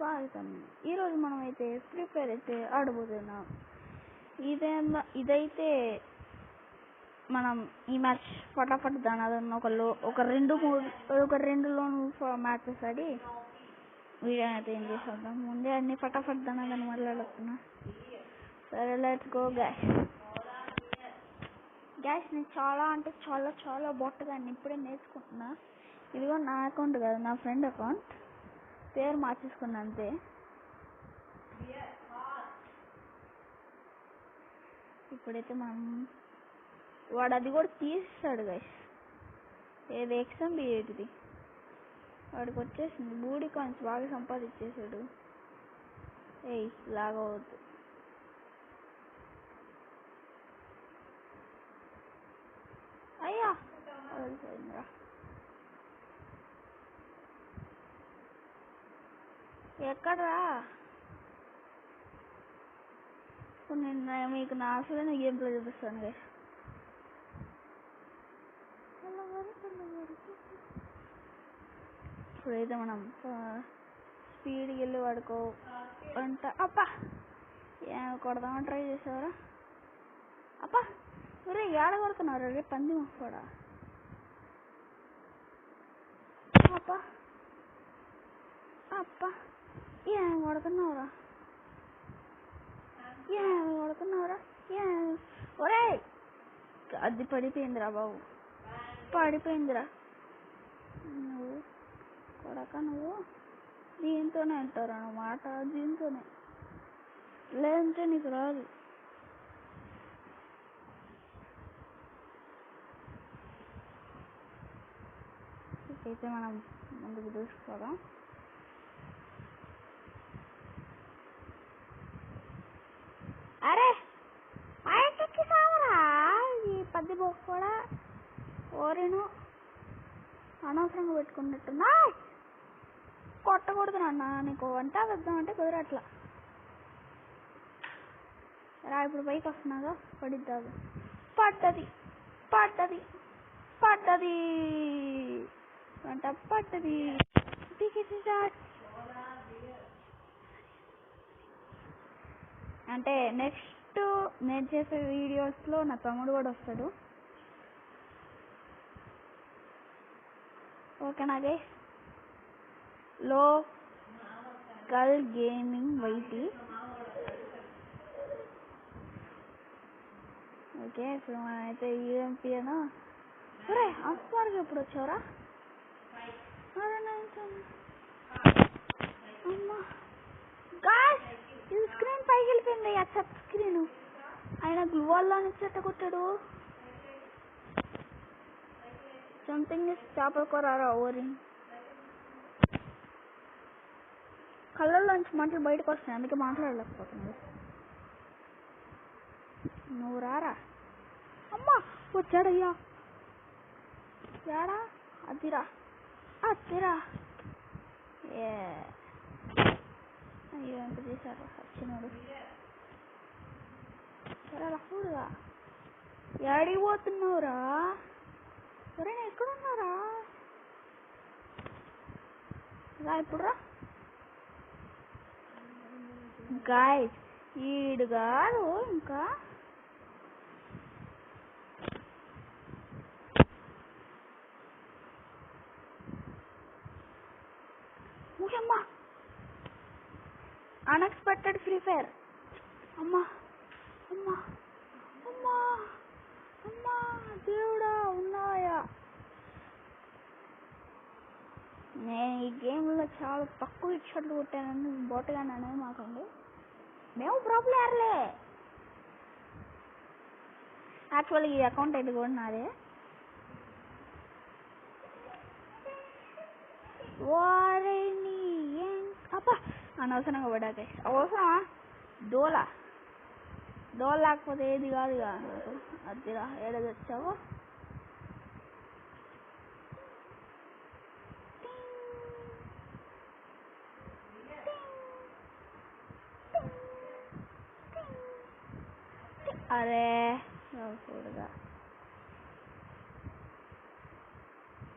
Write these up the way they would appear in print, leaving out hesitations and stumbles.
స్వాగతం. ఈరోజు మనం అయితే ఫ్రీ ఫైర్ అయితే ఆడబోతున్నాం. ఇదైతే మనం ఈ మ్యాచ్ ఫటాఫట్ దాని ఒక రెండు లోన్ మ్యాచెస్ ఆడి వీడియో అయితే ఏం చేసేద్దాం. ముందే అన్ని ఫటాఫట్ దాని మాట్లాడుతున్నా. సరే, లెట్స్ గో గ్యాస్. నేను చాలా అంటే చాలా బొట్టగా ఇప్పుడే నేర్చుకుంటున్నా. ఇదిగో నా అకౌంట్ కాదు, నా ఫ్రెండ్ అకౌంట్. పేరు మార్చేసుకున్నా అంతే. ఇప్పుడైతే మనం వాడు అది కూడా తీస్తాడు గైస్. ఏది XMB8ది వాడికి వచ్చేసింది. బూడి కాయిన్స్ బాగా సంపాదించేసాడు. లాగవద్దు. అయ్యా వదిలిపోయిందిరా. ఎక్కడరా? నేను మీకు నా అసలు గేమ్ ప్లే చూపిస్తాను గైస్. ఇప్పుడైతే మనం స్పీడ్కి వెళ్ళి వాడుకో అంట. అప్పా కొడదామని ట్రై చేసేవారా? అప్పా ఒరే ఏడ కొడుతున్నారు రే పంది కూడా. అప్పా అప్పా ఏం కొడుతున్నావురా? ఒరే అది పడిపోయిందిరా బాబు, పడిపోయిందిరా. నువ్వు కొడక, నువ్వు దీంతోనే అంటారు అన్నమాట. దీంతోనే లేదంటే నీకు రాదు. అయితే మనం ముందుకు దూసుకోవడం. అరే ఆయనకి సావరా ఈ పద్ది బొక్క కూడా. ఓరేను అనవసరంగా పెట్టుకున్నట్టున్నా. కొట్టకూడదు నాన్న, నీకు వంట వద్దామంటే కుదరట్లా రా. ఇప్పుడు పైకి వస్తున్నాగా, పడిద్దాదు. పడ్డది వంట పడ్డది. అంటే నెక్స్ట్ నేను చేసే వీడియోస్లో నా తమ్ముడు కూడా వస్తాడు. ఓకేనా guys? Local gaming YT. Okay, ఇప్పుడు మనమైతే UMPను. ఒరే అంతవరకు ఎప్పుడు వచ్చావురా? అమ్మా గాయ్స్, ఇది స్క్రీన్ పైకి వెళ్ళిపోయింది. Accept screen. ఆయన గ్లూవాల్లో చెట్ట కొట్టాడు. సంథింగ్ ఇస్ చేపల కూర ఓరి. కళ్ళల్లోంచి మంటలు బయటకు వస్తాయి, అందుకే మాట్లాడలేకపోతుంది. నువ్వు రారా? అమ్మా వచ్చాడయ్యా. ఏడా? అదిరా. అయ్యో ఎంత చేశారు వచ్చినోడు. సరే చూడుగా. ఏడిపోతున్నావురా? సరే ఎక్కడున్నారా? రా ఇప్పుడు రా. గాయ్స్ ఈడు కాదు ఇంకా. అమ్మా అన్ఎక్స్పెక్టెడ్ ఫ్రీ ఫైర్. అమ్మా దేవుడా ఉన్నాయా? నేను ఈ గేమ్లో చాలా తక్కువ షాట్లు కొట్టానని బోటగానే అనేది మాకండి. మేము ప్రో ప్లేయర్లే. యాక్చువల్లీ ఈ అకౌంట్ అయితే కూడా నాదే. వారిని అబ్బా అనవసరంగా పడాక అవసరమా? డోలా లేకపోతే ఏది కాదు నాకు. అదిరా ఏడాది వచ్చావు. అరే చూడగా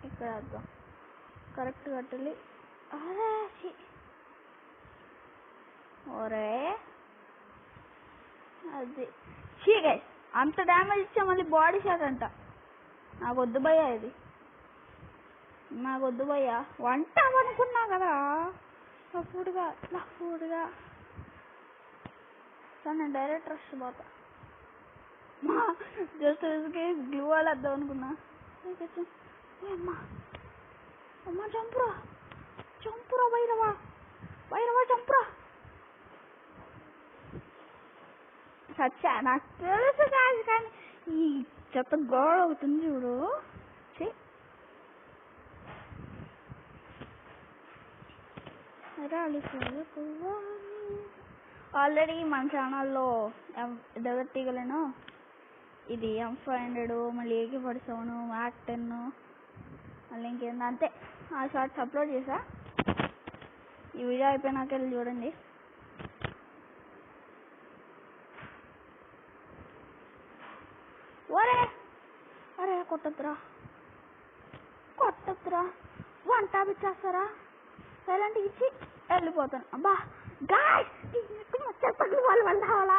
ఇక్కడ వద్దాం. కరెక్ట్ కట్టాలి. అరే ఒరే అది చీకే అంత డ్యామేజ్ ఇచ్చా మళ్ళీ బాడీ షాట్ అంట. నాకు వద్దు భయ్యా, ఇది నాకు వద్దు భయ్యా. వంట అనుకున్నా కదా లఫూడ్గా సార్, నేను డైరెక్ట్ రష్ పోతా. జస్ట్ గ్లూ వాల్ వద్దాం అనుకున్నా. అమ్మా చంపురా భైరవా చంపురా. సచ్చా నాకు తెలుసు కాదు, కానీ ఈ చెత్త గోడ ఒకటి ఉంది చూడు. ఆల్రెడీ మన ఛానల్లో డెవలప్ తీయగలను. ఇది M500, మళ్ళీ AK-47, MAC-10, మళ్ళీ ఇంకేందా అంతే ఆ షార్ట్స్ అప్లోడ్ చేసా. ఈ వీడియో అయిపోయినాక వెళ్ళి చూడండి. అరే కొట్టద్దురా వంట పిచ్చేస్తారా, సైలెంట్ ఇచ్చి వెళ్ళిపోతాను. అబ్బా గాయ్స్ చెప్పండి వాళ్ళు కావాలా.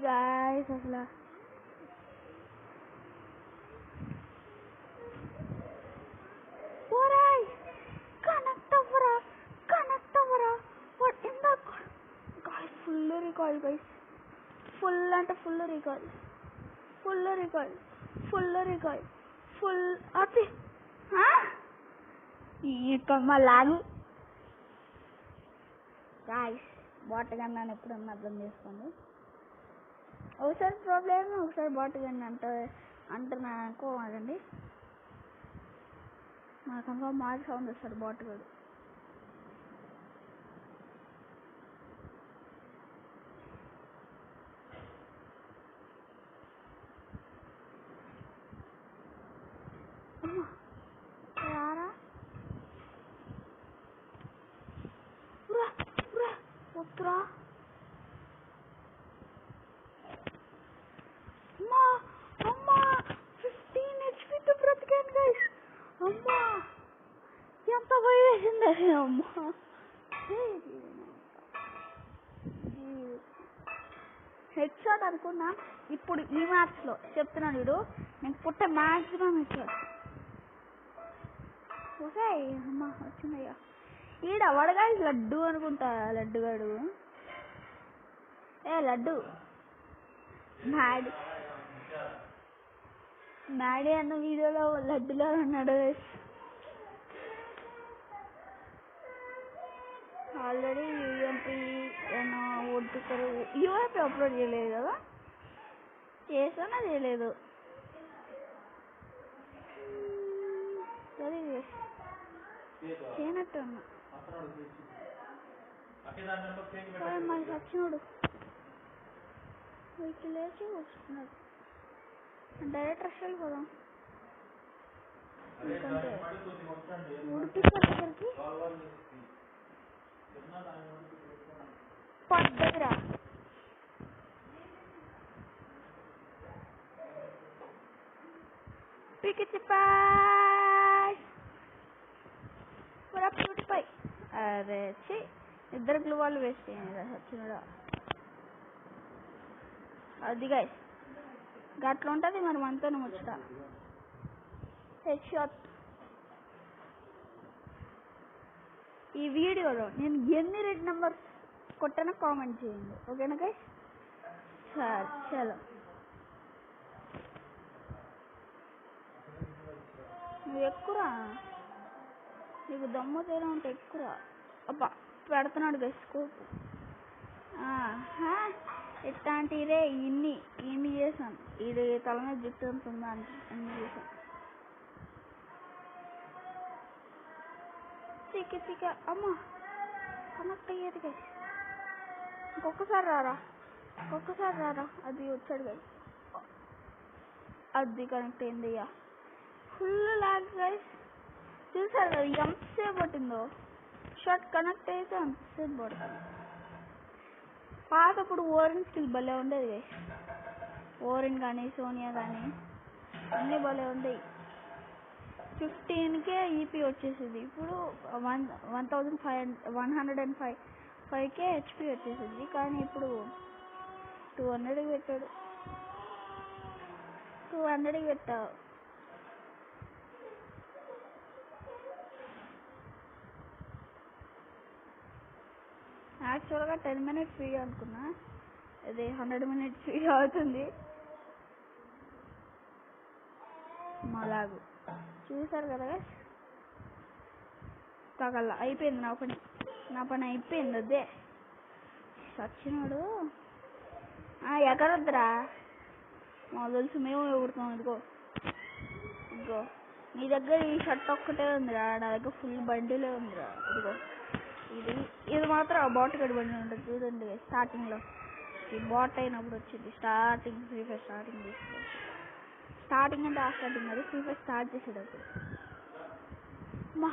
గాయ్స్ అసలు కనెక్ట్ అవ్వరా ఫుల్ రికాయిల్ గైస్, ఫుల్ అంటే ఫుల్ రికాయిల్ అది లాగు. గాయ్స్ బాట్ గన్ అని ఎప్పుడన్నా అర్థం చేసుకోండి. ఒకసారి ప్రాబ్లం, ఒకసారి బాట్ గన్ అంటున్నా అనుకోమాకండి. నాకు మాది సౌండ్ వస్తాడు బాట్ గడు. రారా వద్దురా. అమ్మా 15 HP బ్రతికాను గైస్. అమ్మా ఎంత భయసింది అమ్మా. హెడ్ షాట్ అనుకున్నా. ఇప్పుడు ఈ మ్యాచ్ లో చెప్తున్నాను వీడు, నేను పుట్టే మ్యాక్సిమం హెడ్ షాట్. ఓకే అమ్మా వచ్చిందయ్యా. ఈడ వడగా లడ్డు అనుకుంటా, లడ్డుగాడు లడ్డు మ్యాడీ అన్న వీడియోలో లడ్డులో ఉన్నాడు. ఆల్రెడీ యూఎంపీ యూఎంపీ అప్లోడ్ చేయలేదు కదా, చేసానా చేయలేదు. చేయనట్టు ఉన్నా మరి సచ్చినోడు వీటి లేచి వస్తున్నాడు. డైరెక్ట్ రష్ వెళ్ళిపోదాం. ఎందుకంటే ఉడిపిసరికి పడ్డదిరా. పై అరే చి ఇద్దరు గ్లూ వాళ్ళు వేస్ట్ అయ్యారు సచ్చినోడా. అది గైస్ గట్లా ఉంటుంది మరి మనతో ముచ్చట. Head shot. ఈ వీడియోలో నేను ఎన్ని రెడ్ నెంబర్స్ కొట్టానో కామెంట్ చేయండి, ఓకేనా గైస్? సరే చలో నువ్వు ఎక్కురా, నీకు దమ్ము తేడా ఉంటే ఎక్కురా. అబ్బా పెడుతున్నాడు గైస్ స్కోప్. ఎట్లాంటిరే ఇన్ని చేశాను. ఇది తల మీద జుట్టు ఉంటుందా అన్ని చేశాను. తిక్క అమ్మా కనెక్ట్ అయ్యేది గైస్. ఇంకొకసారి రారా అది వచ్చాడు గైస్, అది కనెక్ట్ అయింది. అయ్యా ఫుల్ లాగ్ గైస్. చూసారు కదా ఎంతసేపు పట్టిందో. షార్ట్ కనెక్ట్ అయితే అంతసేపు పడుతుంది. పాతప్పుడు ఓరిన్ స్కిల్ భలే ఉండేది. ఓరిన్ కానీ సోనియా కానీ అన్నీ భలే ఉండేవి. 15K ఈపీ వచ్చేసింది. ఇప్పుడు 105K హెచ్పి వచ్చేసింది. కానీ ఇప్పుడు 200కి పెట్టాడు. 200కి పెట్టావు. యాక్చువల్గా 10 minutes ఫ్రీ అనుకున్నా, ఇది 100 minutes ఫ్రీ అవుతుంది. మలాగు చూసారు కదా, తగల అయిపోయింది నా పని అయిపోయింది. అదే సచ్చినాడు. ఎక్కడొద్దురా, మాకు తెలుసు, మేము ఎగురుతాం. ఇదిగో నీ దగ్గర ఈ షర్ట్ ఒక్కటే ఉందిరా, నా దగ్గర ఫుల్ బండిలే ఉందిరా. ఇదిగో ఇది మాత్రం బాట్ గడి బండి ఉంటుంది చూడండి. స్టార్టింగ్లో ఈ బాట్ అయినప్పుడు వచ్చింది. స్టార్టింగ్ ఫ్రీ ఫైర్ స్టార్టింగ్ అంటే ఆ స్టార్టింగ్ అది ఫ్రీ ఫైర్ స్టార్ట్ చేసేటప్పుడు. మా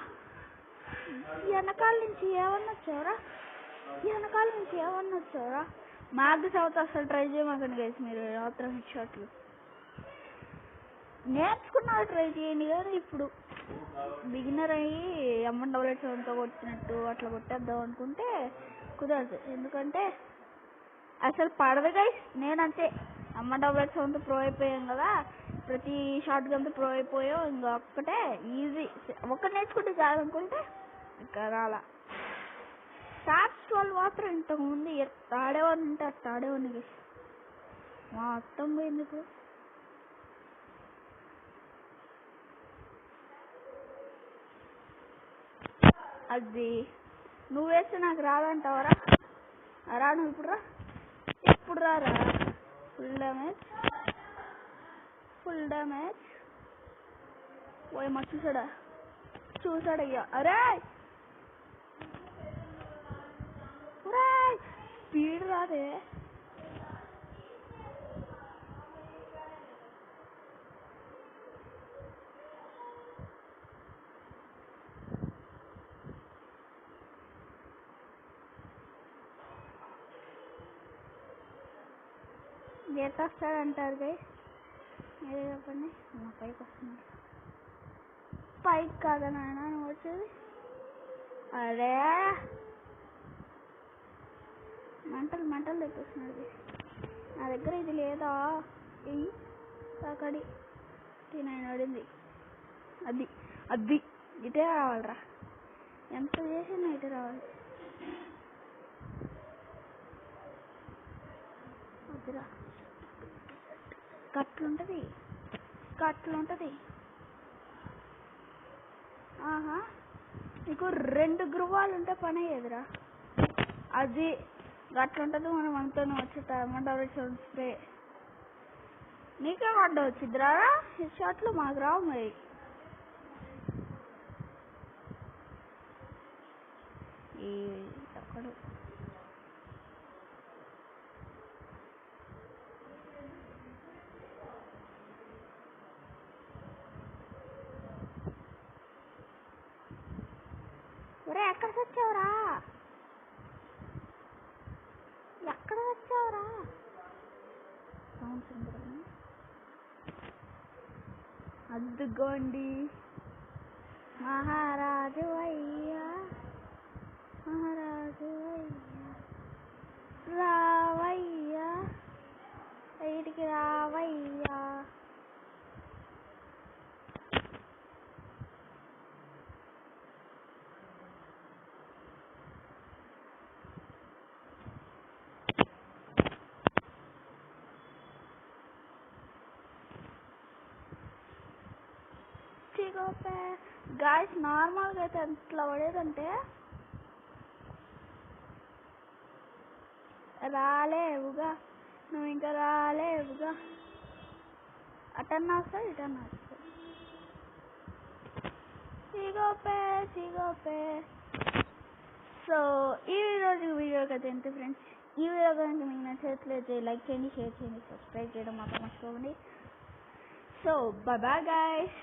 వెనకాల నుంచి ఏమన్నా వచ్చావరా, మ్యాగ్ సౌత్ అసలు ట్రై చేయమాకండి గైస్. మీరు మాత్రం హిట్ షాట్లు నేర్చుకున్నారు ట్రై చేయండి. కానీ ఇప్పుడు బిగినర్ అయ్యి M177తో కొట్టినట్టు అట్లా కొట్టేద్దాం అనుకుంటే కుదరదు. ఎందుకంటే అసలు పడదు గైస్. నేనంతే M177తో ప్రో అయిపోయాం కదా, ప్రతి షాట్ గంతా ప్రో అయిపోయాం. ఇంకా ఒక్కటే ఈజీ, ఒక్కటి నేర్చుకుంటే చాలు అనుకుంటే ఇంకా రాలా. టాప్స్ 12 మాత్రం ఇంతకుముందు ఆడేవాడిని ఉంటే అట్లా ఆడేవాడిని గైస్. మొత్తం పోయింది ఇప్పుడు. అది నువ్వు వేస్తే నాకు రాదంటావరా? రా నువ్వు ఇప్పుడు రారా. ఫుల్ డ్యామేజ్ పోయమ్మా. చూసాడయ్యా. అరే స్పీడ్ రాదే. ఎట్ వస్తాడంటారు గైస్, మీరే చెప్పండి. మా పైకి వస్తున్నాడు. పైకి కాదా నాయన నువ్వు వచ్చేది? అరే మంటలు తెప్పిస్తున్నాడు. నా దగ్గర ఇది లేదా? అక్కడి 9 పడింది. అది ఇటే రావాలరా, ఎంత చేసినా ఇటే రావాలి. వద్దురా, కట్లుంటది. ఆహా, నీకు 2 గృహాలు ఉంటే పని అయ్యేదిరా. అది గట్లుంటది. మనం అంతా వచ్చి M177 స్ప్రే నీకే పడ్డ వచ్చిద్దిరా. హిట్ షాట్లు మాకు రావు మరి. ఈ అక్కడు ఒరే ఎక్కడ వచ్చావురా? అద్దుకోండి మహారాజు అయ్యా, రావయ్యా, బయటికి రావయ్యా. గాయస్ నార్మల్గా అయితే ఎట్లా పడేదంటే, రాలేవుగా నువ్వు, ఇంకా రాలేవుగా. అటన్నా వస్తుంది, ఇటన్నా వస్తుంది. సిగోపే. సో ఈ రోజు వీడియోకి అయితే ఎంత ఫ్రెండ్స్. ఈ వీడియో కనుక మీకు నచ్చినట్లయితే లైక్ చేయండి, షేర్ చేయండి, సబ్స్క్రైబ్ చేయడం మాత్రం మర్చిపోకండి. So bye bye guys.